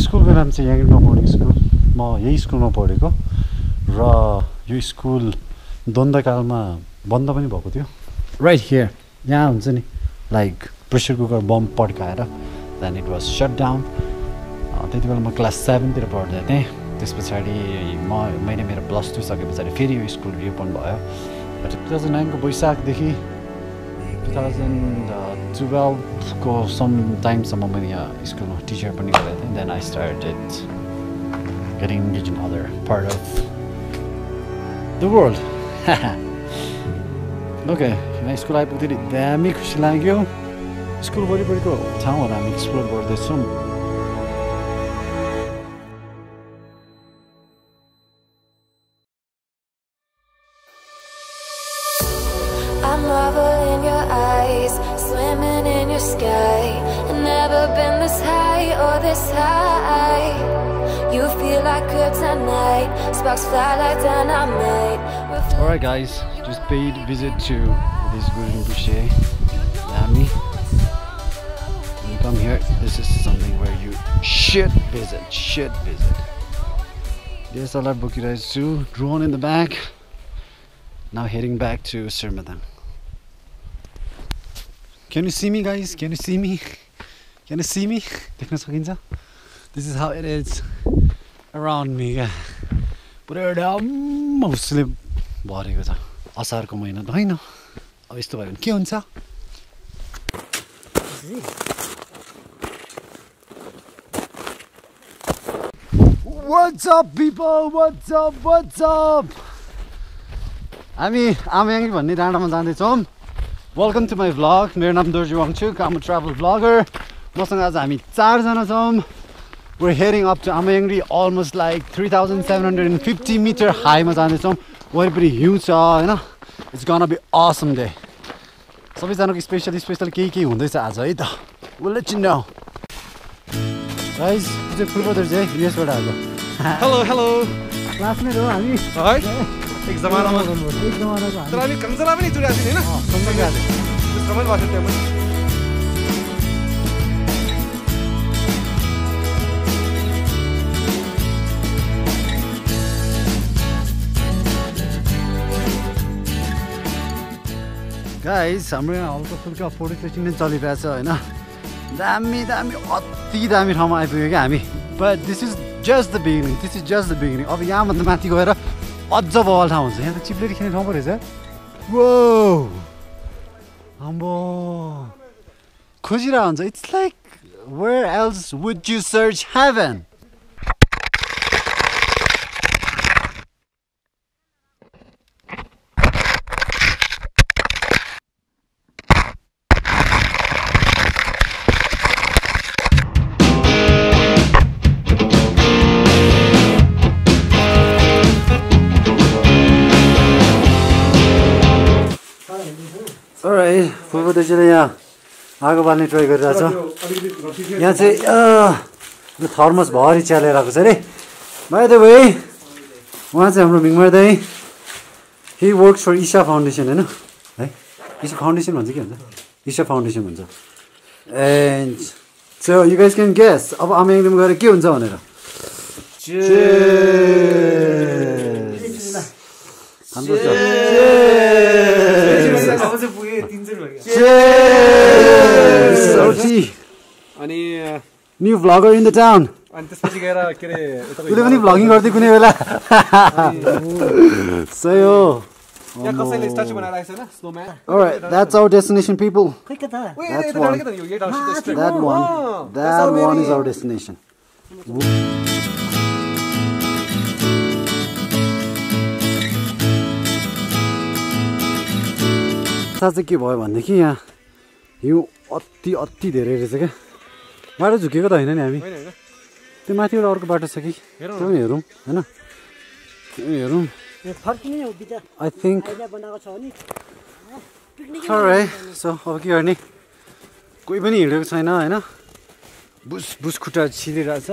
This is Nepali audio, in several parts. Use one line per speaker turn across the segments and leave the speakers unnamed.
स्कुलको नाम चाहिँ यहाँनिर बोर्डिङ स्कुल म यही स्कुलमा पढेको र यो स्कुल द्वन्द्वकालमा बन्द पनि भएको थियो राइट हियर यहाँ हुन्छ नि लाइक प्रेसर कुकर बम पड्काएर then it was shut down त्यति बेला म क्लास 7 तिर पढ्दै थिएँ त्यस पछाडि मैले मेरो +2 सके पछाडि फेरि यो स्कुल रिओपन भयो 2009 को वैशाखदेखि 2012 को सम टाइमसम्म मैले यहाँ स्कुलमा टिचर पनि गरेको थिएँ then I started getting engage in other part of the world okay यहाँ स्कुल आइपुग्दाखेरि दामी खुसी लाग्यो स्कुल वरिपरिको ठाउँहरू हामी एक्सप्लोर गर्दैछौँ
I marvel in your eyes, swimming in your sky. I've never been this high or this high. You feel like kryptonite, sparks fly like dynamite.
Alright guys, just paid visit to this Gurun Boucher. Yummy. When you come here, this is something where you should visit. There's a lot of Bukiraj too, drone in the back. Now heading back to Sirmadang. Can you see me guys? Can you see me? Can you see me? Dekhna sakincha? This is how it is around me. Pura dam usle bhareko cha. Asarko महिना त हैन. अब यस्तो भयो भने के हुन्छ? What's up people? What's up? हामी आमायाङ्गी भन्ने डाँडामा जाँदैछौँ वेलकम टु माई भ्लग मेरो नाम दोर्जी वाङचुक आम अ ट्राभल भ्लगर मसँग आज हामी 4 जना छौँ we're heading up to आमायाङ्गी almost like 3750 मिटर हाईमा जाँदैछौँ वरिपरि हिउँ छ हैन it's gonna be awesome day सबैजनाको स्पेशल के हुँदैछ आज है त we'll let you know guys यो चाहिँ फुल ब्रदर चाहिँ युएसबाट आएको
हेलो
क्लासमेट हो हामी
है एक जमानामा तर हामी कन्जरा पनि जुडेका थियौँ हैन रमाइलो भएको थियो
गाइस हाम्रो यहाँ हल्का फुल्का फोटो सेसन नै चलिरहेछ हैन दामी अति दामी ठाउँमा आइपुग्यो क्या हामी but this is just the beginning अब यहाँभन्दा माथि गएर अझ बवाल ठाउँ हुन्छ यहाँ त चिप्लेर खेल्ने ठाउँ पो रहेछ वो आम्बो खोजिरहेको हुन्छ it's like where else would you search heaven Alright, फुलको त्यसैले यहाँ आगो बाल्ने ट्राई गरिरहेछ यहाँ चाहिँ यो थर्मस भरि च्यालेर आएको छ अरे बाइ द वे उहाँ चाहिँ हाम्रो मिङमार दाइ he works for Isha Foundation हैन है ईशा फाउन्डेसन भन्छ के भन्छ ईशा फाउन्डेसन भन्छ and so you guys can guess अब आमायाङ्गीमा गएर के हुन्छ भनेर हाम्रो
अनि
new vlogger in the town
अनि त्यसपछि गएर के रे
उले पनि भ्लगिङ गर्दै कुनै बेला सही हो
यहाँ कसैले स्ट्याचु बनाएर आइछ हैन स्नोम्यान
Alright, that's our destination people.
That's
That one is our destination. चाहिँ के भयो भनेदेखि यहाँ हिउँ अति धेरै रहेछ क्या बाटो झुकेको त होइन नि हामी त्यो माथिबाट अर्को बाटो छ कि त्यो पनि हेरौँ होइन आई थिङ्क सो अब के गर्ने कोही पनि हिँडेको छैन होइन बुस खुट्टा छिलिरहेछ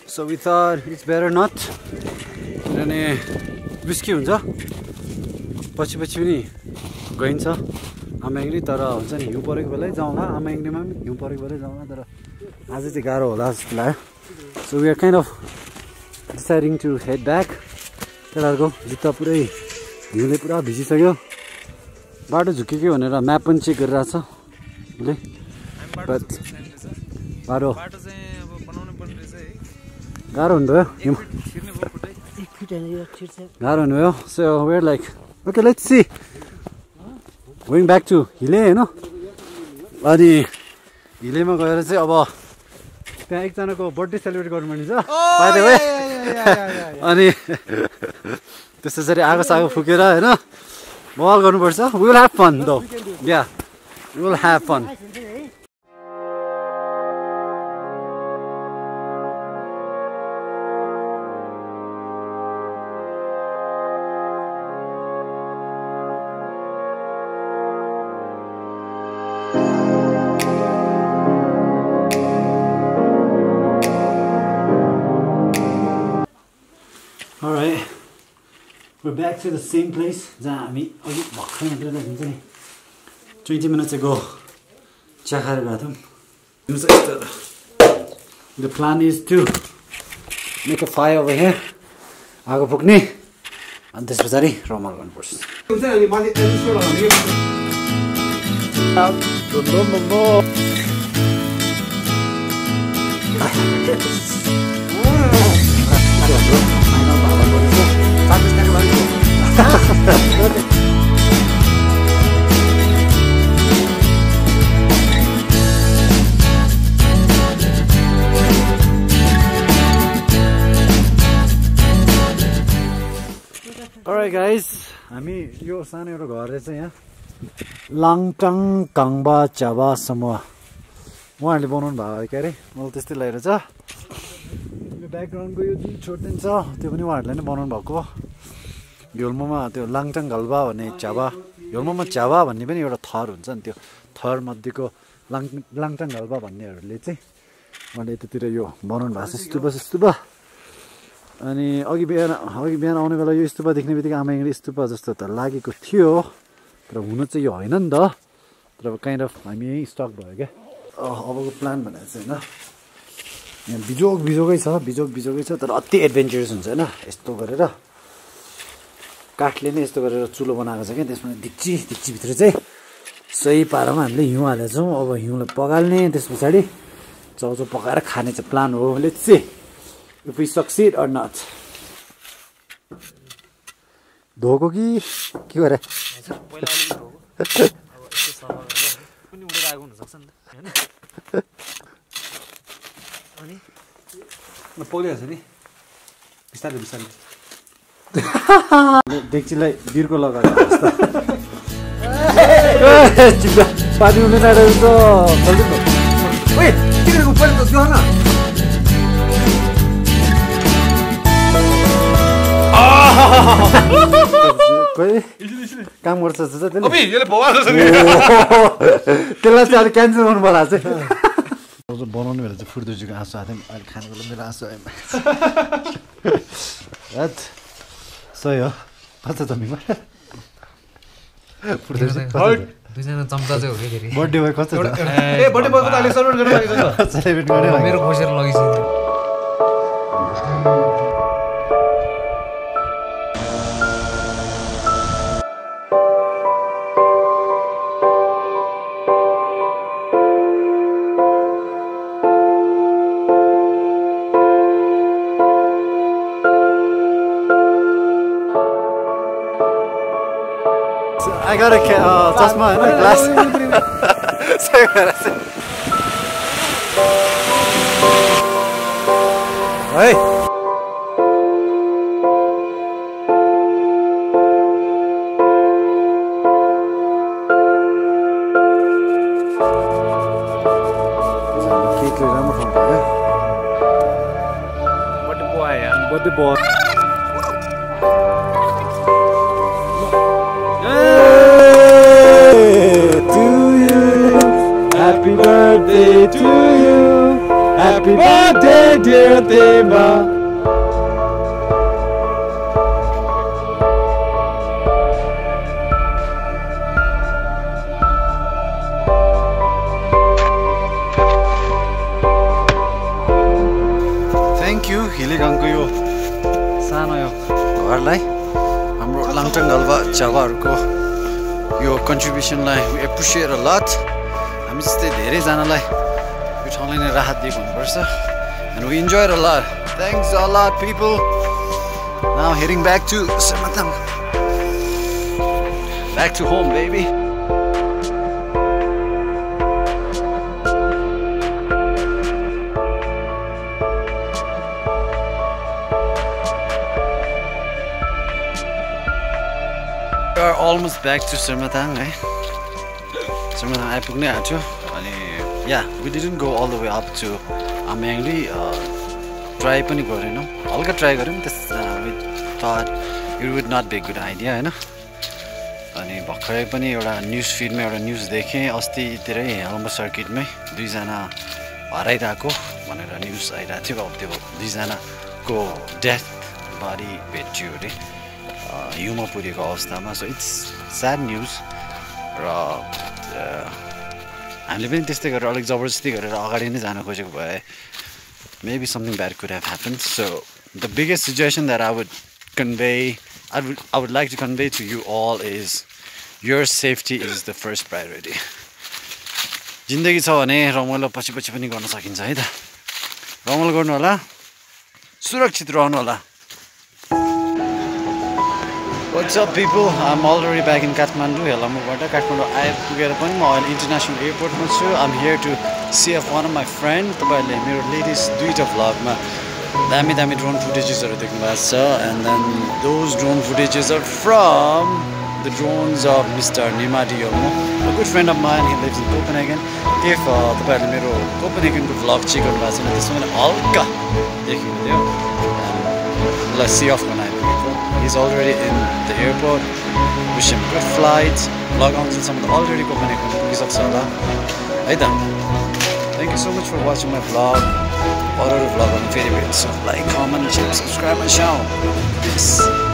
so we thought it's better not किनभने रिस्की हुन्छ पछि पनि गइन्छ आमायाङ्गी तर हुन्छ नि हिउँ परेको बेलै जाउँला आमायाङ्गीमा पनि हिउँ परेको बेलै जाउँला तर आज चाहिँ गाह्रो होला जस्तो लाग्यो So we are kind of deciding to head back. केटाहरुको जुत्ता पुरै हिउँले पुरा भिजिसक्यो बाटो झुकेको भनेर म्याप पनि चेक गरिरहेछ ले बट बाटो
चाहिँ अब बनाउनु पर्ने रहेछ है
गाह्रो हुनुभयो गाह्रो हुनुभयो so where like okay let's see going back to Hile हैन अनि हिलेमा गएर चाहिँ अब त्यहाँ एकजनाको बर्थडे सेलिब्रेट गर्नुपर्ने छ बाइ द वे अनि त्यसैसरी आगो सागो फुकेर हैन बल गर्नुपर्छ we will have fun though yeah we will have fun Alright, we're back to the same place. 20 minutes ago, the plan is to make a fire over here. Ago pukne, and this was very Roman one person. Alright guys, हामी यो सानो एउटा घर रहेछ यहाँ लाङटाङ काङबा चाबा समूह उहाँहरूले बनाउनु भएको के अरे मलाई त्यस्तै लागिरहेछ यो ब्याकग्राउन्डको यो जुन छोडिदिन्छ त्यो पनि उहाँहरूले नै बनाउनु भएको योल्मोमा त्यो लाङटाङ घल्बा भन्ने चाबा योल्मोमा चाबा भन्ने पनि एउटा थर हुन्छ नि त्यो थर मध्येको लाङटाङ घल्बा भन्नेहरूले चाहिँ उहाँले यतातिर यो बनाउनु भएको छ स्तूप अनि अघि बिहान आउने बेला यो स्तूप देख्ने बित्तिकै आमाले स्तूप जस्तो त लागेको थियो तर हुन चाहिँ यो होइन नि त तर काइन्ड अफ हामी यहीँ स्टक भयो क्या अबको प्लान भनेर चाहिँ होइन यहाँ बिजोगै छ तर अति एडभेन्चरस हुन्छ होइन यस्तो गरेर काठले नै यस्तो गरेर चुलो बनाएको छ क्या त्यसमा दिक्चीभित्र चाहिँ सही पारामा हामीले हिउँ हालेको छौँ अब हिउँलाई पगाल्ने त्यस पछाडि चाउचाउ पकाएर खाने चाहिँ प्लान हो let's see if we succeed or not. धोको कि के गरे डेक्चीलाई बिर्को लगाएर पानी हुने काम गर्छ त्यसलाई चाहिँ अलिक क्यान्सल गर्नु पर्ला चाहिँ बनाउने बेला चाहिँ फुर्दुजीको आँसु आएको थियो अहिले खाने बेला मेरो आँसु आयो सही हो कस्तो जमिनमा
दुईजना चम्चा चाहिँ हो कि फेरि
बर्थडे बोय कस्तो छ सेलिब्रेट गर्ने
मेरो खोसेर लगिसक्यो
I got a chasma and a glass. Hey. What the boy? Happy birthday to you. Happy birthday, dear Deva. Thank you हिलेगाङको यो सानो यो घरलाई हाम्रो लाङटाङ घलवा जग्गाहरूको यो कन्ट्रिब्युसनलाई वी एप्रिसिएट अ लट हामी जस्तै धेरैजनालाई यो ठाउँलाई नै राहत दिएको हुनुपर्छ and we enjoyed a lot. Thanks a lot people. Now heading back to Sermatang. Back to home baby. We are almost back to Sermatang, eh? Sermatang आइपुग्नै आँट्यो अनि yeah, we didn't go all the way up to Amangli. Try पनि गरेनौँ हल्का ट्राई गऱ्यौँ we thought it would not be a good idea हैन अनि भर्खरै पनि एउटा न्युज फिडमा एउटा न्युज देखेँ अस्तितिरै हेलम्बु सर्किटमै दुईजना हराइरहेको भनेर न्युज आइरहेको थियो अब त्यो दुईजनाको डेथ बडी भेटियो अरे हिउँमा पुगेको अवस्थामा सो इट्स स्याड न्युज र हामीले पनि त्यस्तै गरेर अलिक जबरजस्ती गरेर अगाडि नै जान खोजेको भए maybe something bad could have happened. So the biggest suggestion that I would like to convey to you all is your safety is the first priority. जिन्दगी छ भने रमाइलो पछि पछि पनि गर्न सकिन्छ है त रमाइलो गर्नु होला सुरक्षित रहनु होला What's up people? I'm already back in Kathmandu, Helambuबाट Kathmandu आइपुगेर पनि म अहिले इन्टरनेसनल एयरपोर्टमा छु I'm here to see if one of my friend तपाईहरुले मेरो लेटेस्ट दुईटा भ्लगमा दामी दामी ड्रोन फुटेजेसहरु देख्नु भएको छ and then those drone footages are from the drones of Mr. Nimadiyomo, a good friend of mine. He lives in Copenhagen. If तपाईहरुले मेरो कोपेनहेगनको भ्लग चेक गर्नु भएको छैन त्यसमा पनि हल्का देखिनु थियो let's see off when I he's already in the airport. Wish him good flights. Vlog on some already Copenhagen. Thank you so much for watching my vlog. Other vlog on favorite. So like, comment, share, subscribe my channel. Peace.